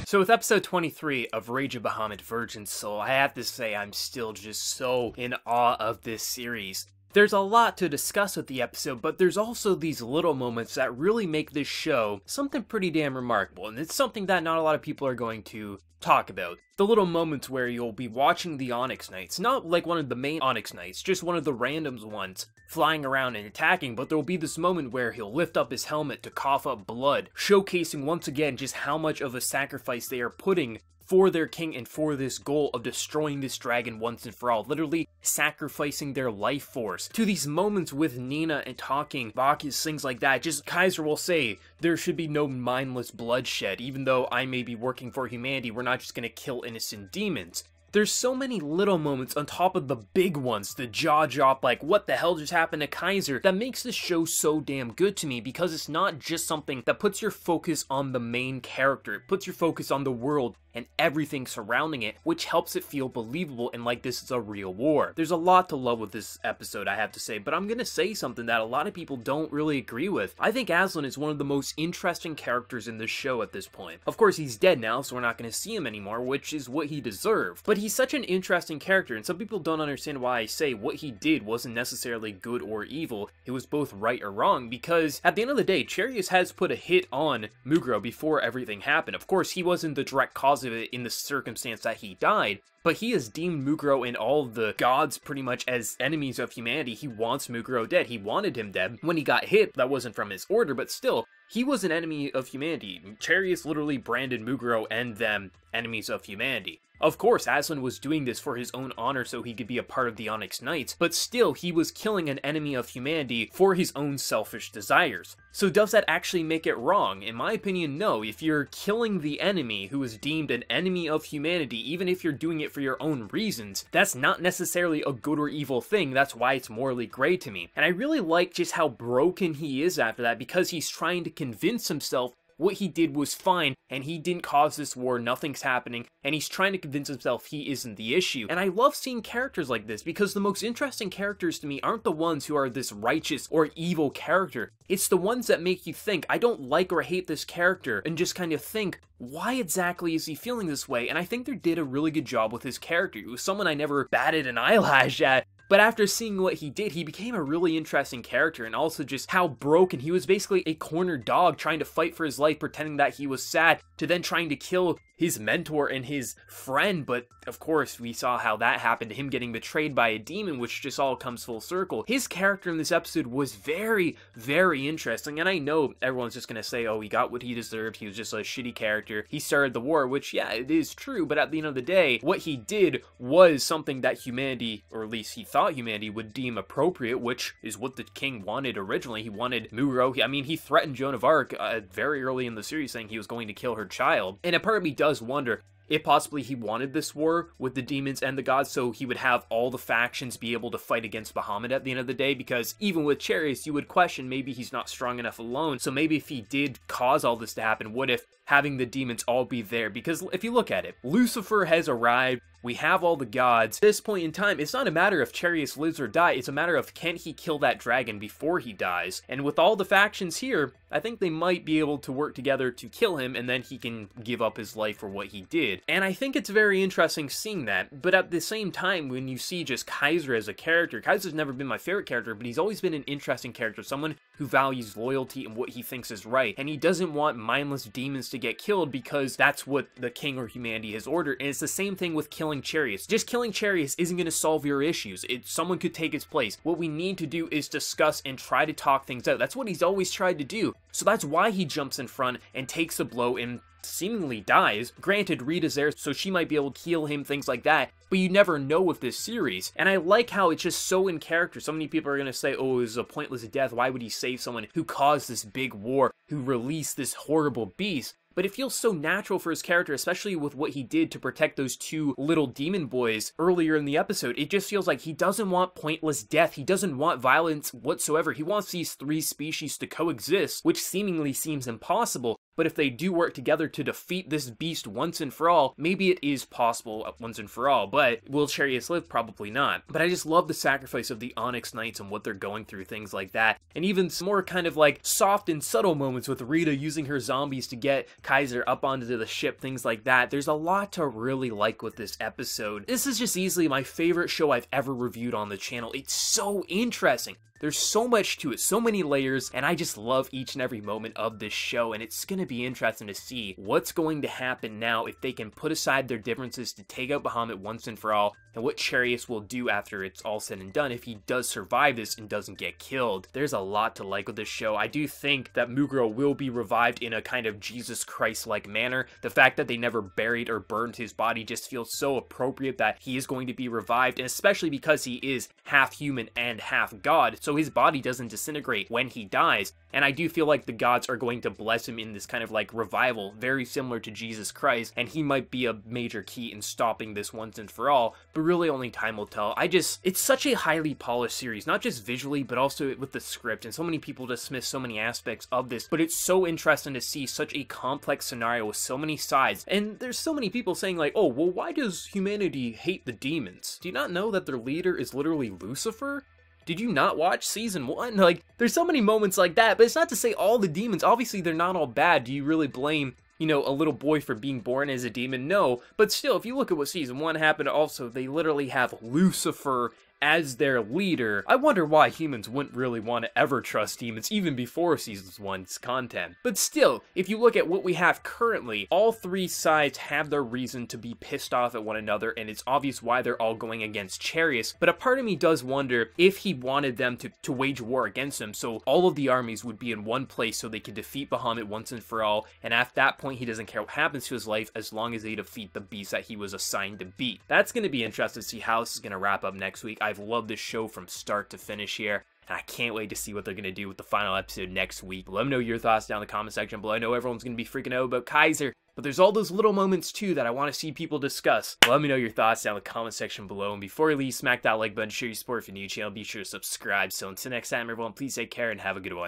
So with episode 23 of Rage of Bahamut Virgin Soul, I have to say I'm still just so in awe of this series. There's a lot to discuss with the episode, but there's also these little moments that really make this show something pretty damn remarkable, and it's something that not a lot of people are going to talk about. The little moments where you'll be watching the Onyx Knights, not like one of the main Onyx Knights, just one of the randoms ones, flying around and attacking, but there'll be this moment where he'll lift up his helmet to cough up blood, showcasing once again just how much of a sacrifice they are putting for their king and for this goal of destroying this dragon once and for all, literally sacrificing their life force. To these moments with Nina and talking, Bacchus, things like that, just Kaiser will say, there should be no mindless bloodshed, even though I may be working for humanity, we're not just gonna kill innocent demons. There's so many little moments on top of the big ones, the jaw drop, like what the hell just happened to Kaiser, that makes this show so damn good to me, because it's not just something that puts your focus on the main character, it puts your focus on the world and everything surrounding it, which helps it feel believable and like this is a real war. There's a lot to love with this episode, I have to say, but I'm gonna say something that a lot of people don't really agree with. I think Aslan is one of the most interesting characters in this show at this point. Of course, he's dead now, so we're not gonna see him anymore, which is what he deserved. But he's such an interesting character, and some people don't understand why I say what he did wasn't necessarily good or evil, it was both right or wrong, because at the end of the day, Charius has put a hit on Mugro before everything happened. Of course, he wasn't the direct cause of it in the circumstance that he died, but he has deemed Mugro and all of the gods pretty much as enemies of humanity. He wants Mugro dead. He wanted him dead. When he got hit, that wasn't from his order, but still, he was an enemy of humanity. Charius literally branded Mugro and them enemies of humanity. Of course, Aslan was doing this for his own honor so he could be a part of the Onyx Knights, but still, he was killing an enemy of humanity for his own selfish desires. So does that actually make it wrong? In my opinion, no. If you're killing the enemy who is deemed an enemy of humanity, even if you're doing it for your own reasons, that's not necessarily a good or evil thing. That's why it's morally gray to me. And I really like just how broken he is after that, because he's trying to convince himself what he did was fine, and he didn't cause this war, nothing's happening, and he's trying to convince himself he isn't the issue. And I love seeing characters like this, because the most interesting characters to me aren't the ones who are this righteous or evil character. It's the ones that make you think, I don't like or hate this character, and just kind of think, why exactly is he feeling this way? And I think they did a really good job with his character. He was someone I never batted an eyelash at, but after seeing what he did, he became a really interesting character, and also just how broken he was. Basically a cornered dog trying to fight for his life, pretending that he was sad, to then trying to kill his mentor and his friend. But of course, we saw how that happened to him getting betrayed by a demon, which just all comes full circle. His character in this episode was very, very interesting, and I know everyone's just gonna say, oh, he got what he deserved, he was just a shitty character, he started the war, which, yeah, it is true, but at the end of the day, what he did was something that humanity, or at least he thought humanity, would deem appropriate, which is what the king wanted originally. He wanted Mugro. I mean, he threatened Joan of Arc very early in the series, saying he was going to kill her child, and a part of me does wonder if possibly he wanted this war with the demons and the gods so he would have all the factions be able to fight against Bahamut at the end of the day, because even with Charius, you would question maybe he's not strong enough alone, so maybe if he did cause all this to happen, what if having the demons all be there? Because if you look at it, Lucifer has arrived, we have all the gods. At this point in time, it's not a matter of Charius lives or die, it's a matter of can he kill that dragon before he dies. And with all the factions here, I think they might be able to work together to kill him, and then he can give up his life for what he did. And I think it's very interesting seeing that, but at the same time, when you see just Kaiser as a character, Kaiser's never been my favorite character, but he's always been an interesting character, someone who values loyalty and what he thinks is right, and he doesn't want mindless demons to get killed because that's what the king or humanity has ordered. And it's the same thing with killing Charius. Just killing Charius isn't going to solve your issues. Someone could take his place. What we need to do is discuss and try to talk things out. That's what he's always tried to do. So that's why he jumps in front and takes a blow and seemingly dies. Granted, Rita's there, so she might be able to heal him, things like that, but you never know with this series. And I like how it's just so in character. So many people are going to say, oh, it was a pointless death. Why would he save someone who caused this big war, who released this horrible beast? But it feels so natural for his character, especially with what he did to protect those two little demon boys earlier in the episode. It just feels like he doesn't want pointless death. He doesn't want violence whatsoever. He wants these three species to coexist, which seemingly seems impossible. but if they do work together to defeat this beast once and for all, maybe it is possible once and for all, but will Charius live? Probably not. But I just love the sacrifice of the Onyx Knights and what they're going through, things like that, and even some more kind of like soft and subtle moments with Rita using her zombies to get Kaiser up onto the ship, things like that. There's a lot to really like with this episode. This is just easily my favorite show I've ever reviewed on the channel. It's so interesting. There's so much to it, so many layers, and I just love each and every moment of this show, and it's gonna be interesting to see what's going to happen now if they can put aside their differences to take out Bahamut once and for all, and what Charius will do after it's all said and done if he does survive this and doesn't get killed. There's a lot to like with this show. I do think that Mugro will be revived in a kind of Jesus Christ-like manner. The fact that they never buried or burned his body just feels so appropriate that he is going to be revived, and especially because he is half human and half god, so his body doesn't disintegrate when he dies. And I do feel like the gods are going to bless him in this kind of like revival, very similar to Jesus Christ, and he might be a major key in stopping this once and for all, but really only time will tell. It's such a highly polished series, not just visually, but also with the script, and so many people dismiss so many aspects of this, but it's so interesting to see such a complex scenario with so many sides, and there's so many people saying like, oh, well, why does humanity hate the demons? Do you not know that their leader is literally Lucifer? Did you not watch season 1? Like, there's so many moments like that, but it's not to say all the demons, obviously they're not all bad. Do you really blame, you know, a little boy for being born as a demon? No, but still, if you look at what season 1 happened, also, they literally have Lucifer as their leader. I wonder why humans wouldn't really want to ever trust demons even before season 1's content. But still, if you look at what we have currently, all three sides have their reason to be pissed off at one another, and it's obvious why they're all going against Charius, but a part of me does wonder if he wanted them to wage war against him, so all of the armies would be in one place so they could defeat Bahamut once and for all, and at that point he doesn't care what happens to his life as long as they defeat the beast that he was assigned to beat. That's going to be interesting to see how this is going to wrap up next week. I've loved this show from start to finish here, and I can't wait to see what they're going to do with the final episode next week. Let me know your thoughts down in the comment section below. I know everyone's going to be freaking out about Kaiser, but there's all those little moments too that I want to see people discuss. Let me know your thoughts down in the comment section below, and before you leave, smack that like button, show your support for the new channel, be sure to subscribe. So until next time everyone, please take care and have a good one.